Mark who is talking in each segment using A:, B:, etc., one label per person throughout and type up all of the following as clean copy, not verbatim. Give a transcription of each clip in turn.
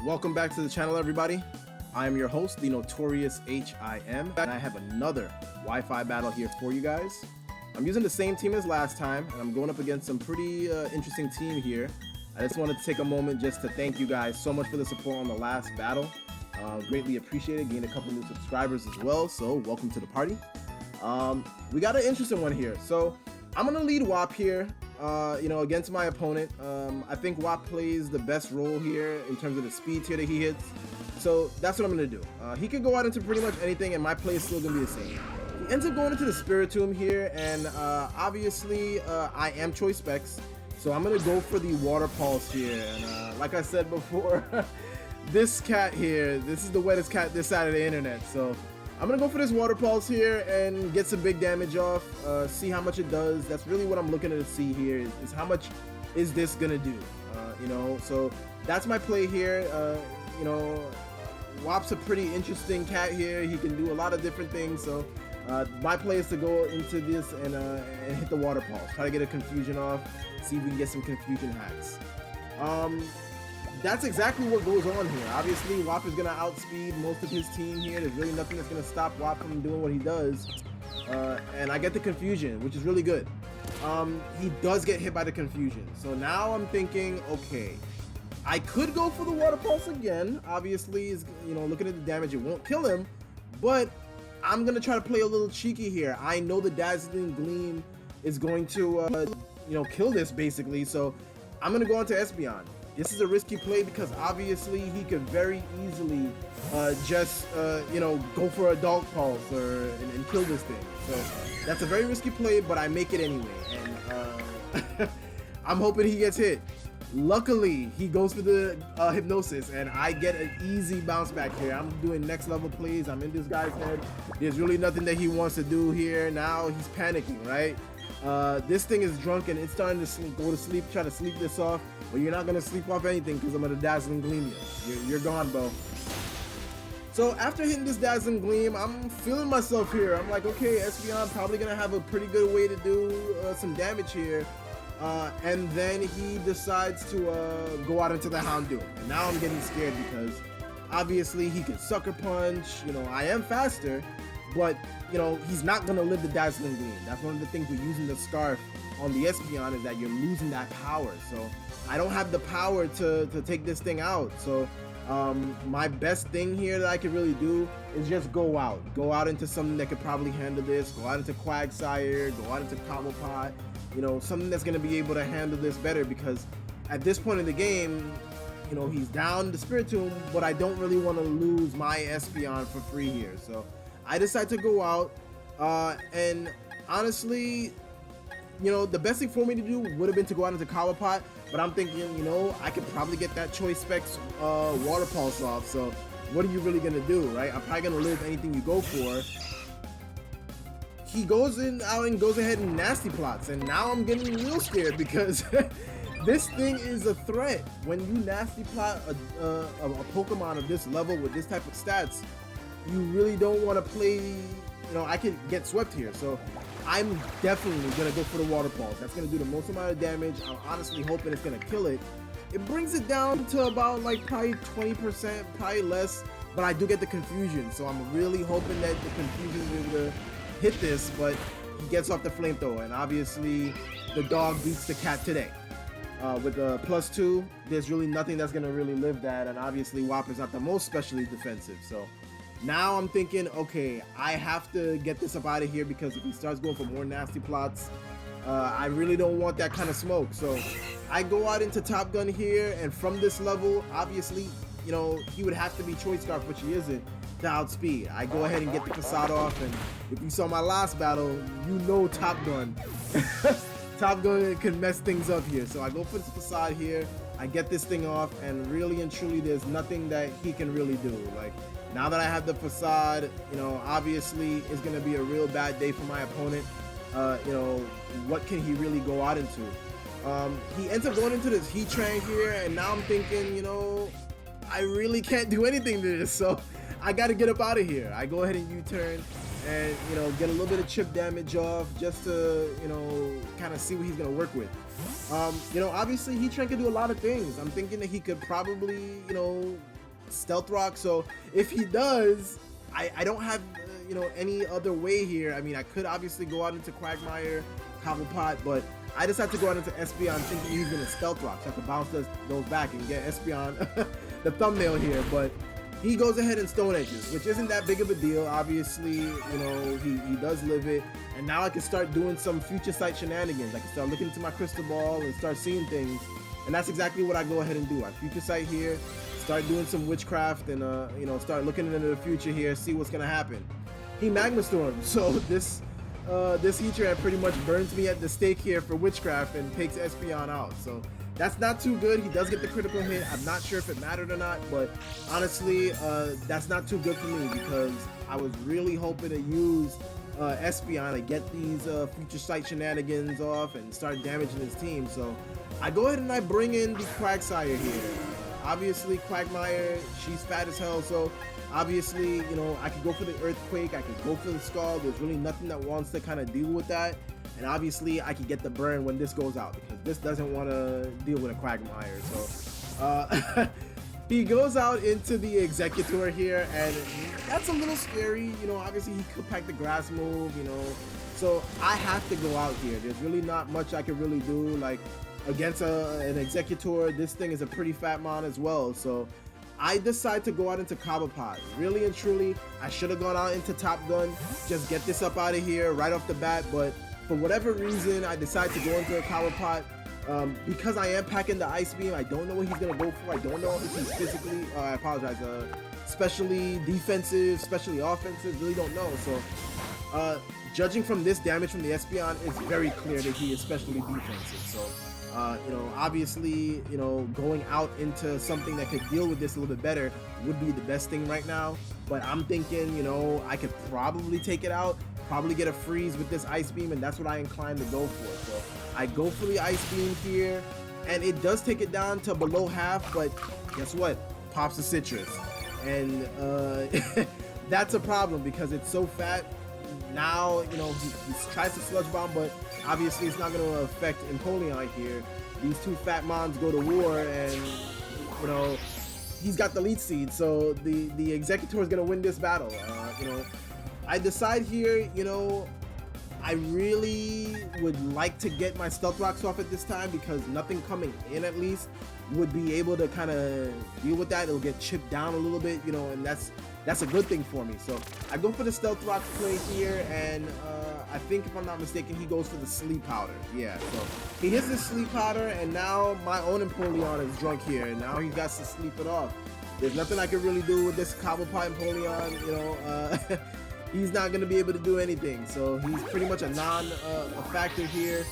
A: Welcome back to the channel, everybody. I am your host, the notorious H.I.M, and I have another Wi-Fi battle here for you guys. I'm using the same team as last time, and I'm going up against some pretty interesting team here. I just wanted to take a moment just to thank you guys so much for the support on the last battle. Greatly appreciated. Gained a couple new subscribers as well, so welcome to the party. We got an interesting one here. So I'm gonna lead WAP here, against my opponent. I think WAP plays the best role here in terms of the speed tier that he hits. So that's what I'm gonna do. He could go out into pretty much anything, and my play is still gonna be the same. He ends up going into the Spiritomb here, and obviously I am choice specs, so I'm gonna go for the Water Pulse here. And like I said before, this cat here, this is the wettest cat this side of the internet. So I'm gonna go for this Water Pulse here and get some big damage off, see how much it does. That's really what I'm looking to see here, is how much is this gonna do, so that's my play here. WAP's a pretty interesting cat here. He can do a lot of different things, so my play is to go into this and hit the Water Pulse, try to get a confusion off, see if we can get some confusion hacks. That's exactly what goes on here. Obviously, WAP is going to outspeed most of his team here. There's really nothing that's going to stop WAP from doing what he does. And I get the confusion, which is really good. He does get hit by the confusion. So now I'm thinking, okay, I could go for the Water Pulse again. Obviously, is looking at the damage, it won't kill him. But I'm going to try to play a little cheeky here. I know the Dazzling Gleam is going to, kill this basically. So I'm going to go into Espeon. This is a risky play because obviously he could very easily go for a Dog Pulse and kill this thing. So that's a very risky play, but I make it anyway. And I'm hoping he gets hit. Luckily, he goes for the Hypnosis, and I get an easy bounce back here. I'm doing next level plays. I'm in this guy's head. There's really nothing that he wants to do here. Now he's panicking, right? This thing is drunk and it's starting to go to sleep, try to sleep this off. But you're not going to sleep off anything because I'm going to Dazzling Gleam you. You're gone, bro. So after hitting this Dazzling Gleam, I'm feeling myself here. I'm like, okay, Espeon probably going to have a pretty good way to do some damage here. And then he decides to go out into the Houndoom. And now I'm getting scared because obviously he can Sucker Punch. I am faster, but he's not going to live the Dazzling Gleam. That's one of the things with using the Scarf on the Espeon, is that you're losing that power. So I don't have the power to take this thing out. So my best thing here that I could really do is just go out into something that could probably handle this. Go out into Quagsire, go out into Cobblepot, something that's going to be able to handle this better, because at this point in the game, he's down the Spiritomb, but I don't really want to lose my Espeon for free here. So I decide to go out, and honestly, the best thing for me to do would have been to go out into Cobblepot, but I'm thinking, I could probably get that Choice Specs Water Pulse off. So what are you really gonna do, right? I'm probably gonna live anything you go for. He goes out and goes ahead and nasty plots, and now I'm getting real scared because this thing is a threat. When you nasty plot a Pokemon of this level with this type of stats, you really don't want to play. I could get swept here, so I'm definitely gonna go for the Water Pulse. That's gonna do the most amount of damage. I'm honestly hoping it's gonna kill it. It brings it down to about probably 20%, probably less, but I do get the confusion, so I'm really hoping that the confusion is able to hit this, but he gets off the Flamethrower, and obviously the dog beats the cat today. With the +2, there's really nothing that's gonna really live that, and obviously WAP is not the most specially defensive, so now I'm thinking, okay, I have to get this up out of here, because if he starts going for more nasty plots, I really don't want that kind of smoke. So I go out into Top Gun here, and from this level, obviously, he would have to be Choice Scarf, which he isn't, to outspeed. I go ahead and get the Facade off, and if you saw my last battle, Top Gun. Top Gun can mess things up here. So I go for the Facade here, I get this thing off, and really and truly, there's nothing that he can really do. Like, now that I have the Facade, obviously it's going to be a real bad day for my opponent. What can he really go out into? He ends up going into this Heatran here, and now I'm thinking, I really can't do anything to this, so I got to get up out of here. I go ahead and U-turn and, get a little bit of chip damage off, just to, kind of see what he's going to work with. Obviously Heatran can do a lot of things. I'm thinking that he could probably, Stealth Rock. So if he does, I don't have you know, any other way here. I mean, I could obviously go out into Quagmire, Cobblepot, but I decided to go out into Espeon thinking he's gonna Stealth Rock, so I could bounce those back and get Espeon the thumbnail here. But he goes ahead and Stone Edges, which isn't that big of a deal. Obviously, you know, he does live it. And now I can start doing some future sight shenanigans. I can start looking into my crystal ball and start seeing things. And that's exactly what I go ahead and do. I future sight here, start doing some witchcraft, and you know, start looking into the future here, see what's gonna happen. He Magma Storms, so this Heatran pretty much burns me at the stake here for witchcraft and takes Espeon out. So that's not too good. He does get the critical hit. I'm not sure if it mattered or not, but honestly, that's not too good for me because I was really hoping to use Espeon to get these future sight shenanigans off and start damaging his team. So I go ahead and I bring in the Quagsire here. Obviously, Quagmire, she's fat as hell, so obviously, you know, I could go for the Earthquake, I could go for the Scald. There's really nothing that wants to kind of deal with that. And obviously, I could get the burn when this goes out because this doesn't want to deal with a Quagmire. So he goes out into the Executor here, and that's a little scary. You know, obviously, he could pack the Grass move, you know. So I have to go out here. There's really not much I can really do. Like, against an Executor, this thing is a pretty fat mon as well. So I decide to go out into Cobblepot. Really and truly, I should have gone out into Top Gun, just get this up out of here right off the bat. But for whatever reason, I decide to go into a Cobblepot. Because I am packing the Ice Beam, I don't know what he's going to go for. I don't know if he's physically, I apologize, specially defensive, specially offensive, really don't know. So judging from this damage from the Espeon, it's very clear that he is specially defensive. So you know, obviously, you know, going out into something that could deal with this a little bit better would be the best thing right now. But I'm thinking, you know, I could probably take it out, probably get a freeze with this Ice Beam, and that's what I incline to go for. So I go for the Ice Beam here, and it does take it down to below half, but guess what? Pops the Citrus. And that's a problem because it's so fat. Now, you know, he tries to Sludge Bomb, but obviously it's not going to affect Empoleon here. These two fat mons go to war, and, you know, he's got the lead seed, so the Executor is going to win this battle. You know, I decide here, you know, I really would like to get my Stealth Rocks off at this time because nothing coming in at least would be able to kind of deal with that. It'll get chipped down a little bit, you know, and that's a good thing for me. So I go for the Stealth Rocks play here, and I think if I'm not mistaken, he goes for the Sleep Powder. Yeah, so he hits the Sleep Powder, and now my own Empoleon is drunk here, and now he got to sleep it off. There's nothing I can really do with this Cobblepot Empoleon, you know. He's not going to be able to do anything, so he's pretty much a factor here.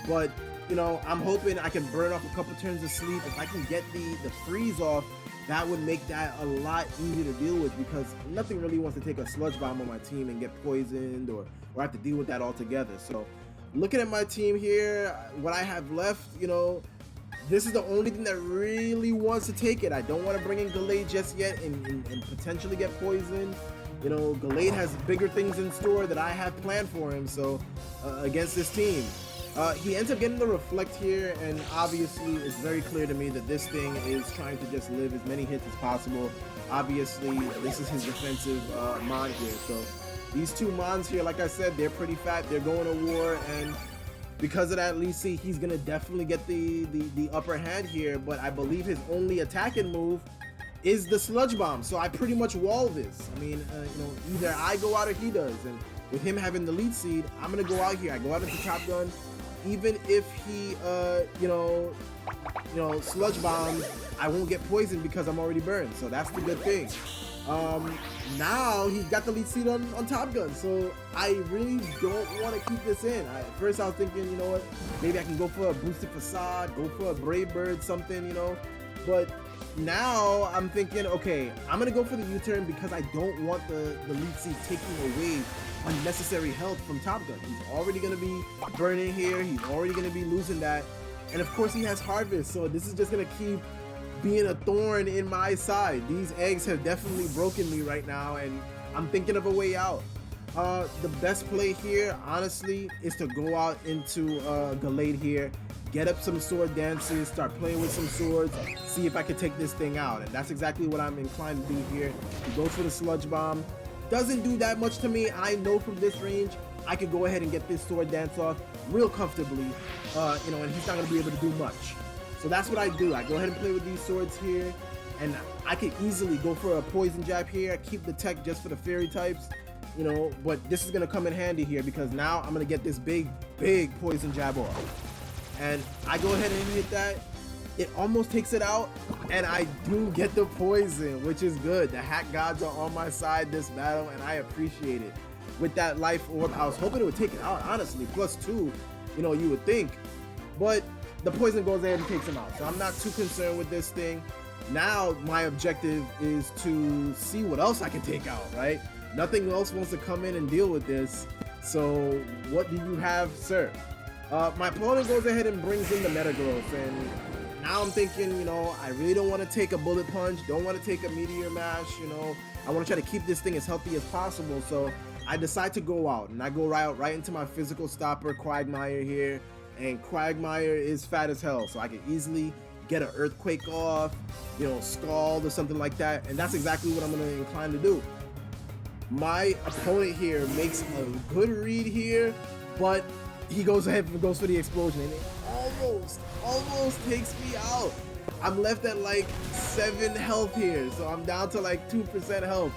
A: But, you know, I'm hoping I can burn off a couple turns of sleep. If I can get the freeze off, that would make that a lot easier to deal with because nothing really wants to take a Sludge Bomb on my team and get poisoned or have to deal with that altogether. So looking at my team here, what I have left, you know, this is the only thing that really wants to take it. I don't want to bring in Gallade just yet and potentially get poisoned. You know, Gallade has bigger things in store that I have planned for him, so against this team. He ends up getting the Reflect here, and obviously it's very clear to me that this thing is trying to just live as many hits as possible. Obviously, this is his defensive mon here, so these two mons here, like I said, they're pretty fat, they're going to war, and because of that, Lisi, he's going to definitely get the upper hand here, but I believe his only attacking move is the Sludge Bomb, so I pretty much wall this. I mean, you know, either I go out or he does, and with him having the lead seed, I'm gonna go out here. I go out into Top Gun, even if he, you know, Sludge Bomb, I won't get poisoned because I'm already burned, so that's the good thing. Now he got the lead seed on Top Gun, so I really don't want to keep this in. At first I was thinking, you know what, maybe I can go for a Boosted Facade, go for a Brave Bird, something, you know, but now I'm thinking, okay, I'm gonna go for the U-turn because I don't want the lead seed taking away unnecessary health from Top Gun. He's already gonna be burning here, he's already gonna be losing that, and of course he has Harvest, so this is just gonna keep being a thorn in my side. These eggs have definitely broken me right now, and I'm thinking of a way out. The best play here, honestly, is to go out into Gallade here, get up some sword dances, start playing with some swords, see if I can take this thing out. And that's exactly what I'm inclined to do here. He goes for the sludge bomb. Doesn't do that much to me. I know from this range, I could go ahead and get this sword dance off real comfortably, you know, and he's not going to be able to do much. So that's what I do. I go ahead and play with these swords here, and I could easily go for a poison jab here, keep the tech just for the fairy types, you know, but this is going to come in handy here because now I'm going to get this big poison jab off. And I go ahead and hit that. It almost takes it out, and I do get the poison, which is good. The hack gods are on my side this battle, and I appreciate it. With that life orb, I was hoping it would take it out, honestly. +2, you know, you would think. But the poison goes ahead and takes him out, so I'm not too concerned with this thing. Now, my objective is to see what else I can take out, right? Nothing else wants to come in and deal with this. So, what do you have, sir? My opponent goes ahead and brings in the Metagross, and now I'm thinking, you know, I really don't want to take a bullet punch, don't want to take a meteor mash, you know. I want to try to keep this thing as healthy as possible, so I decide to go out, and I go right into my physical stopper, Quagsire here, and Quagsire is fat as hell, so I can easily get an earthquake off, you know, scald or something like that, and that's exactly what I'm going to incline to do. My opponent here makes a good read here, but he goes ahead and goes for the explosion, and it almost takes me out. I'm left at like 7 health here, so I'm down to like 2% health.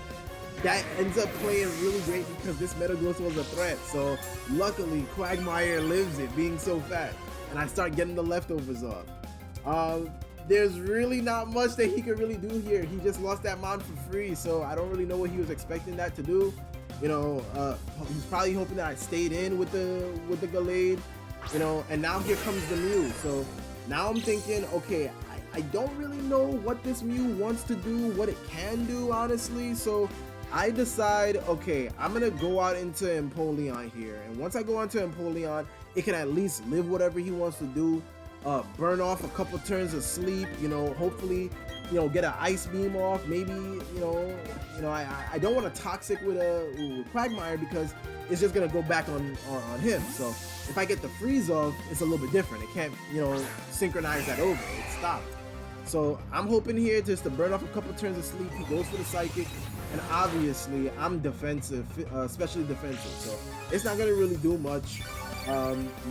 A: That ends up playing really great because this Metagross was a threat, so luckily Quagsire lives it, being so fat, and I start getting the leftovers off. There's really not much that he can really do here. He just lost that mount for free, so I don't really know what he was expecting that to do. You know, he's probably hoping that I stayed in with the Gallade, you know, and now here comes the Mew. So now I'm thinking, okay, I don't really know what this Mew wants to do, what it can do, honestly. So I decide, okay, I'm gonna go out into Empoleon here, and once I go into Empoleon, it can at least live whatever he wants to do, burn off a couple turns of sleep, you know, hopefully, you know, get an ice beam off, maybe, you know, I don't want a toxic with Quagsire because it's just gonna go back on him. So if I get the freeze off, it's a little bit different. It can't, you know, synchronize that over. It stopped. So I'm hoping here just to burn off a couple turns of sleep. He goes for the psychic, and obviously I'm defensive, especially defensive. So it's not gonna really do much.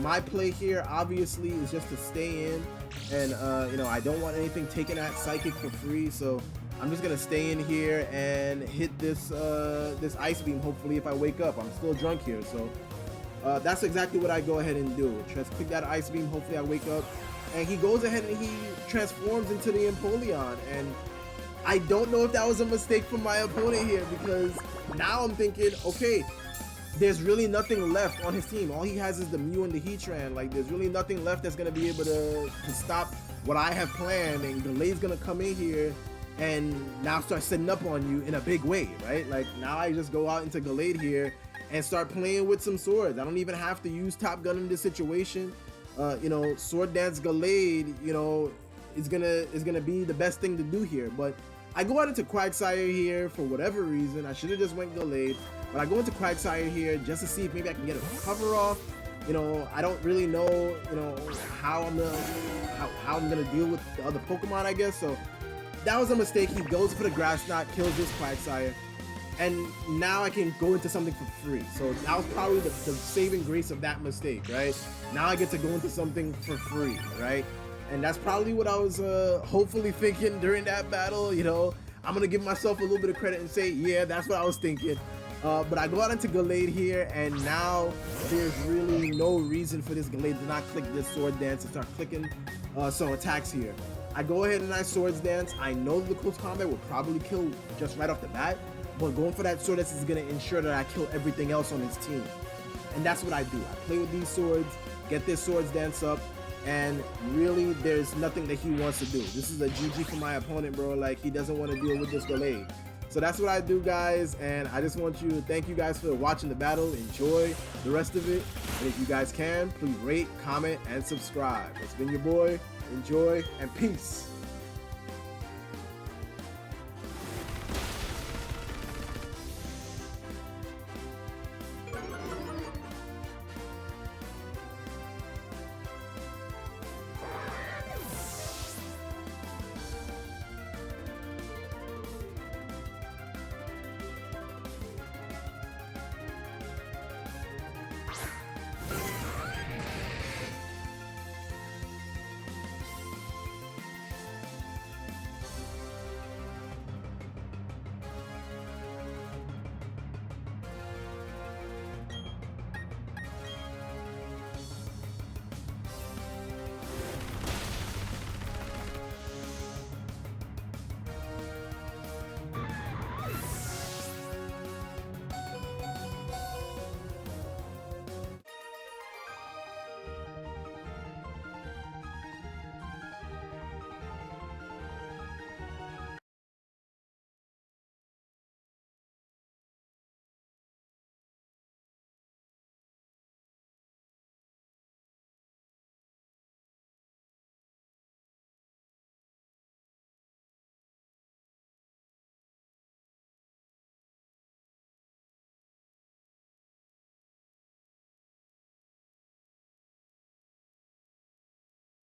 A: My play here obviously is just to stay in, and you know, I don't want anything taken at psychic for free, so I'm just gonna stay in here and hit this this ice beam. Hopefully, if I wake up, I'm still drunk here, so that's exactly what I go ahead and do. Just click that ice beam. Hopefully, I wake up, and he goes ahead and he transforms into the Empoleon, and I don't know if that was a mistake from my opponent here because now I'm thinking, okay, there's really nothing left on his team. All he has is the Mew and the H.I.M. Like, there's really nothing left that's gonna be able to stop what I have planned, and Gallade's gonna come in here and now start setting up on you in a big way, right? Like, now I just go out into Gallade here and start playing with some swords. I don't even have to use Top Gun in this situation. You know, Sword Dance Gallade, you know, is gonna be the best thing to do here. But I go out into Quagsire here for whatever reason. I should have just went Gallade, but I go into Quagsire here just to see if maybe I can get a cover off. You know, I don't really know, you know, how I'm gonna deal with the other Pokemon, I guess. So that was a mistake. He goes for the Grass Knot, kills this Quagsire, and now I can go into something for free. So that was probably the saving grace of that mistake, right? Now I get to go into something for free, right? And that's probably what I was hopefully thinking during that battle. You know, I'm gonna give myself a little bit of credit and say, yeah, that's what I was thinking. But I go out into Gallade here, and now there's really no reason for this Gallade to not click this Sword Dance and start clicking some attacks here. I go ahead and I Swords Dance. I know the close combat will probably kill just right off the bat, but going for that Sword Dance is going to ensure that I kill everything else on his team. And that's what I do. I play with these swords, get this Swords Dance up, and really there's nothing that he wants to do. This is a GG for my opponent, bro. Like, he doesn't want to deal with this Gallade. So that's what I do, guys, and I just want you to thank you guys for watching the battle. Enjoy the rest of it, and if you guys can, please rate, comment, and subscribe. It's been your boy. Enjoy, and peace.